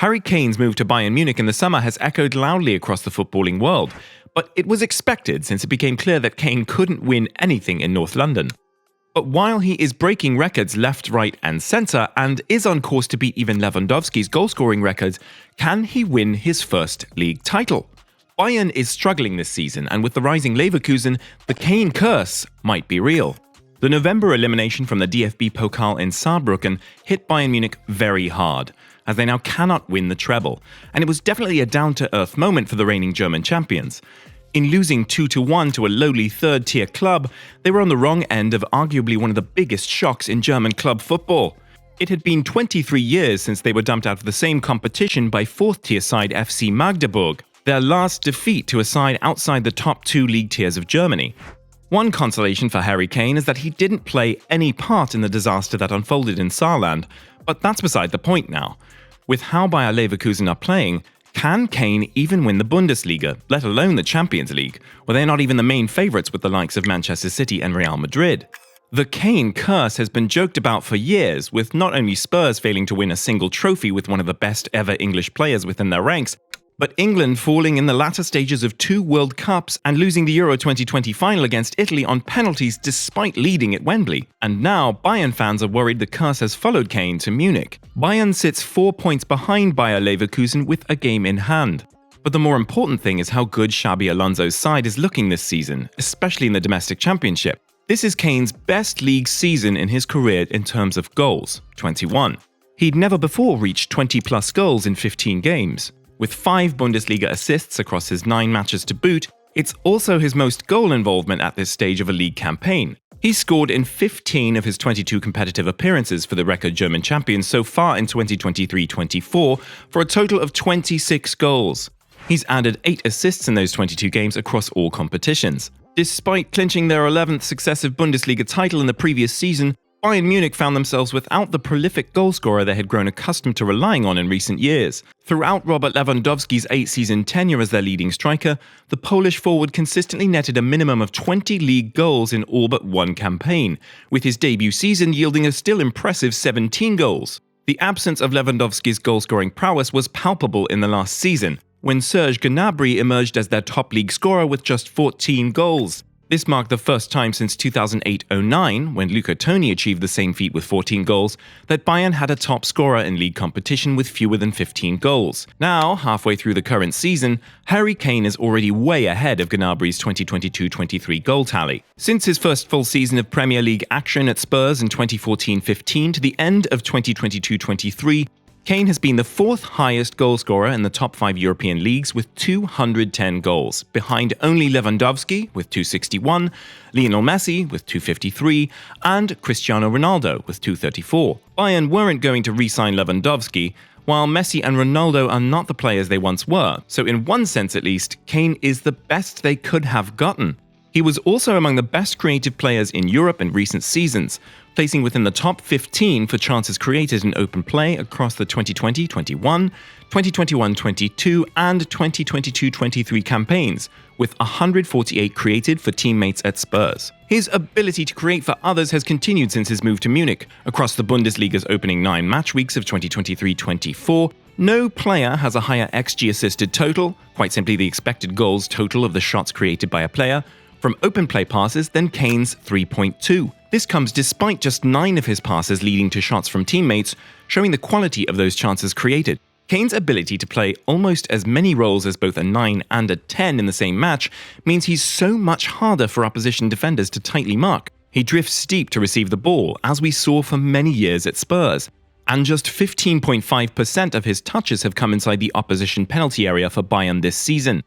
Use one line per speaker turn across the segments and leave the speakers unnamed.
Harry Kane's move to Bayern Munich in the summer has echoed loudly across the footballing world, but it was expected since it became clear that Kane couldn't win anything in North London. But while he is breaking records left, right and centre and is on course to beat even Lewandowski's goal-scoring record, can he win his first league title? Bayern is struggling this season, and with the rising Leverkusen, the Kane Curse might be real. The November elimination from the DFB Pokal in Saarbrücken hit Bayern Munich very hard, as they now cannot win the treble, and it was definitely a down-to-earth moment for the reigning German champions. In losing 2-1 to a lowly third-tier club, they were on the wrong end of arguably one of the biggest shocks in German club football. It had been 23 years since they were dumped out of the same competition by fourth-tier side FC Magdeburg, their last defeat to a side outside the top two league tiers of Germany. One consolation for Harry Kane is that he didn't play any part in the disaster that unfolded in Saarland, but that's beside the point now. With how Bayer Leverkusen are playing, can Kane even win the Bundesliga, let alone the Champions League, where they're not even the main favourites with the likes of Manchester City and Real Madrid? The Kane Curse has been joked about for years, with not only Spurs failing to win a single trophy with one of the best ever English players within their ranks, but England falling in the latter stages of 2 World Cups and losing the Euro 2020 final against Italy on penalties despite leading at Wembley. And now Bayern fans are worried the curse has followed Kane to Munich. Bayern sits 4 points behind Bayer Leverkusen with a game in hand. But the more important thing is how good Xabi Alonso's side is looking this season, especially in the domestic championship. This is Kane's best league season in his career in terms of goals, 21. He'd never before reached 20-plus goals in 15 games. With 5 Bundesliga assists across his 9 matches to boot, it's also his most goal involvement at this stage of a league campaign. He's scored in 15 of his 22 competitive appearances for the record German champions so far in 2023-24 for a total of 26 goals. He's added 8 assists in those 22 games across all competitions. Despite clinching their 11th successive Bundesliga title in the previous season, Bayern Munich found themselves without the prolific goalscorer they had grown accustomed to relying on in recent years. Throughout Robert Lewandowski's 8-season tenure as their leading striker, the Polish forward consistently netted a minimum of 20 league goals in all but one campaign, with his debut season yielding a still impressive 17 goals. The absence of Lewandowski's goal-scoring prowess was palpable in the last season, when Serge Gnabry emerged as their top league scorer with just 14 goals. This marked the first time since 2008-09, when Luca Toni achieved the same feat with 14 goals, that Bayern had a top scorer in league competition with fewer than 15 goals. Now, halfway through the current season, Harry Kane is already way ahead of Gnabry's 2022-23 goal tally. Since his first full season of Premier League action at Spurs in 2014-15 to the end of 2022-23, Kane has been the 4th highest goalscorer in the top 5 European leagues with 210 goals, behind only Lewandowski with 261, Lionel Messi with 253, and Cristiano Ronaldo with 234. Bayern weren't going to re-sign Lewandowski, while Messi and Ronaldo are not the players they once were, so in one sense at least, Kane is the best they could have gotten. He was also among the best creative players in Europe in recent seasons, placing within the top 15 for chances created in open play across the 2020-21, 2021-22 and 2022-23 campaigns, with 148 created for teammates at Spurs. His ability to create for others has continued since his move to Munich. Across the Bundesliga's opening 9 match weeks of 2023-24, no player has a higher XG assisted total, quite simply the expected goals total of the shots created by a player, from open play passes than Kane's 3.2. This comes despite just 9 of his passes leading to shots from teammates, showing the quality of those chances created. Kane's ability to play almost as many roles as both a 9 and a 10 in the same match means he's so much harder for opposition defenders to tightly mark. He drifts deep to receive the ball, as we saw for many years at Spurs. And just 15.5% of his touches have come inside the opposition penalty area for Bayern this season.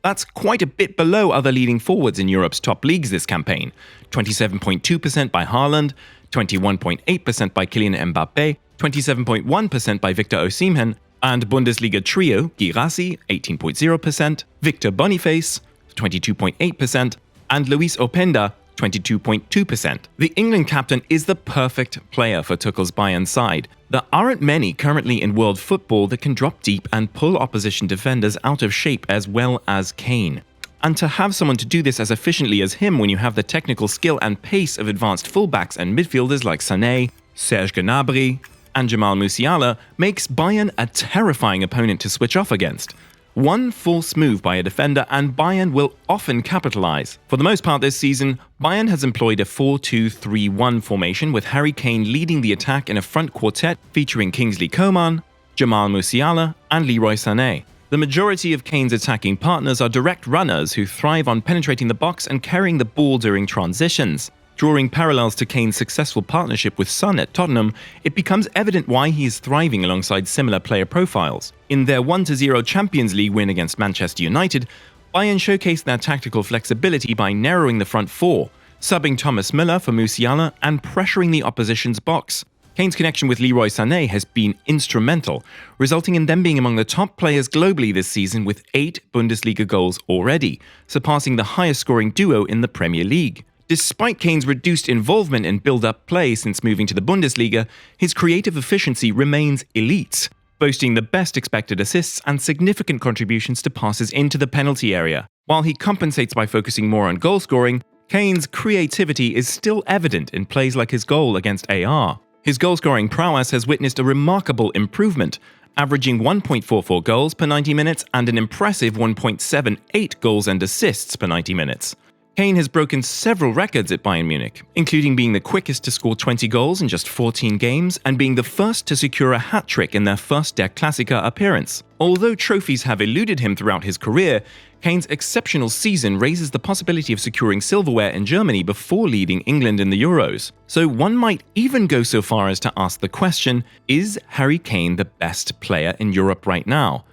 That's quite a bit below other leading forwards in Europe's top leagues this campaign. 27.2% by Haaland, 21.8% by Kylian Mbappé, 27.1% by Victor Osimhen, and Bundesliga trio Guirassy 18.0%, Victor Boniface 22.8%, and Luis Openda 22.2%. The England captain is the perfect player for Tuchel's Bayern side. There aren't many currently in world football that can drop deep and pull opposition defenders out of shape as well as Kane. And to have someone to do this as efficiently as him when you have the technical skill and pace of advanced fullbacks and midfielders like Sané, Serge Gnabry, and Jamal Musiala makes Bayern a terrifying opponent to switch off against. One false move by a defender and Bayern will often capitalize. For the most part this season, Bayern has employed a 4-2-3-1 formation with Harry Kane leading the attack in a front quartet featuring Kingsley Coman, Jamal Musiala, and Leroy Sané. The majority of Kane's attacking partners are direct runners who thrive on penetrating the box and carrying the ball during transitions. Drawing parallels to Kane's successful partnership with Son at Tottenham, it becomes evident why he is thriving alongside similar player profiles. In their 1-0 Champions League win against Manchester United, Bayern showcased their tactical flexibility by narrowing the front four, subbing Thomas Müller for Musiala and pressuring the opposition's box. Kane's connection with Leroy Sané has been instrumental, resulting in them being among the top players globally this season with 8 Bundesliga goals already, surpassing the highest-scoring duo in the Premier League. Despite Kane's reduced involvement in build-up play since moving to the Bundesliga, his creative efficiency remains elite, boasting the best expected assists and significant contributions to passes into the penalty area. While he compensates by focusing more on goal-scoring, Kane's creativity is still evident in plays like his goal against AR. His goal-scoring prowess has witnessed a remarkable improvement, averaging 1.44 goals per 90 minutes and an impressive 1.78 goals and assists per 90 minutes. Kane has broken several records at Bayern Munich, including being the quickest to score 20 goals in just 14 games and being the first to secure a hat-trick in their first Der Klassiker appearance. Although trophies have eluded him throughout his career, Kane's exceptional season raises the possibility of securing silverware in Germany before leading England in the Euros. So one might even go so far as to ask the question, is Harry Kane the best player in Europe right now?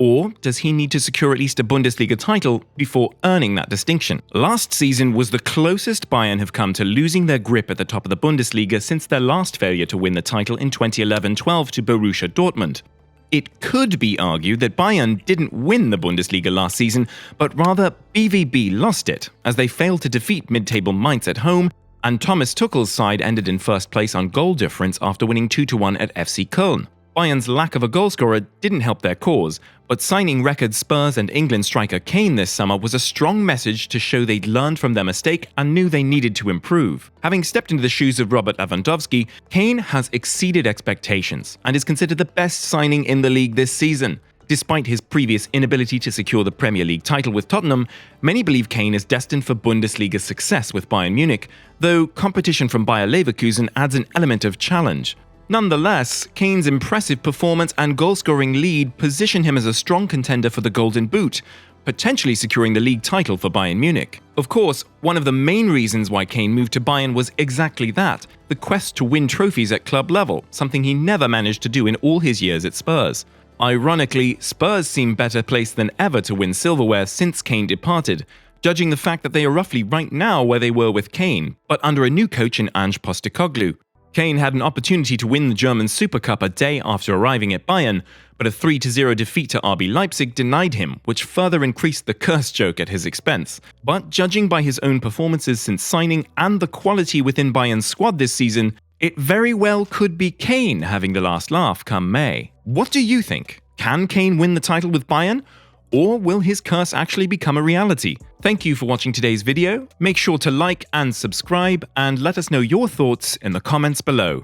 Or does he need to secure at least a Bundesliga title before earning that distinction? Last season was the closest Bayern have come to losing their grip at the top of the Bundesliga since their last failure to win the title in 2011-12 to Borussia Dortmund. It could be argued that Bayern didn't win the Bundesliga last season, but rather BVB lost it, as they failed to defeat mid-table Mainz at home, and Thomas Tuchel's side ended in first place on goal difference after winning 2-1 at FC Köln. Bayern's lack of a goalscorer didn't help their cause, but signing record Spurs and England striker Kane this summer was a strong message to show they'd learned from their mistake and knew they needed to improve. Having stepped into the shoes of Robert Lewandowski, Kane has exceeded expectations and is considered the best signing in the league this season. Despite his previous inability to secure the Premier League title with Tottenham, many believe Kane is destined for Bundesliga success with Bayern Munich, though competition from Bayer Leverkusen adds an element of challenge. Nonetheless, Kane's impressive performance and goal-scoring lead position him as a strong contender for the Golden Boot, potentially securing the league title for Bayern Munich. Of course, one of the main reasons why Kane moved to Bayern was exactly that, the quest to win trophies at club level, something he never managed to do in all his years at Spurs. Ironically, Spurs seem better placed than ever to win silverware since Kane departed, judging the fact that they are roughly right now where they were with Kane, but under a new coach in Ange Postecoglou. Kane had an opportunity to win the German Super Cup a day after arriving at Bayern, but a 3-0 defeat to RB Leipzig denied him, which further increased the curse joke at his expense. But judging by his own performances since signing and the quality within Bayern's squad this season, it very well could be Kane having the last laugh come May. What do you think? Can Kane win the title with Bayern? Or will his curse actually become a reality? Thank you for watching today's video. Make sure to like and subscribe, and let us know your thoughts in the comments below.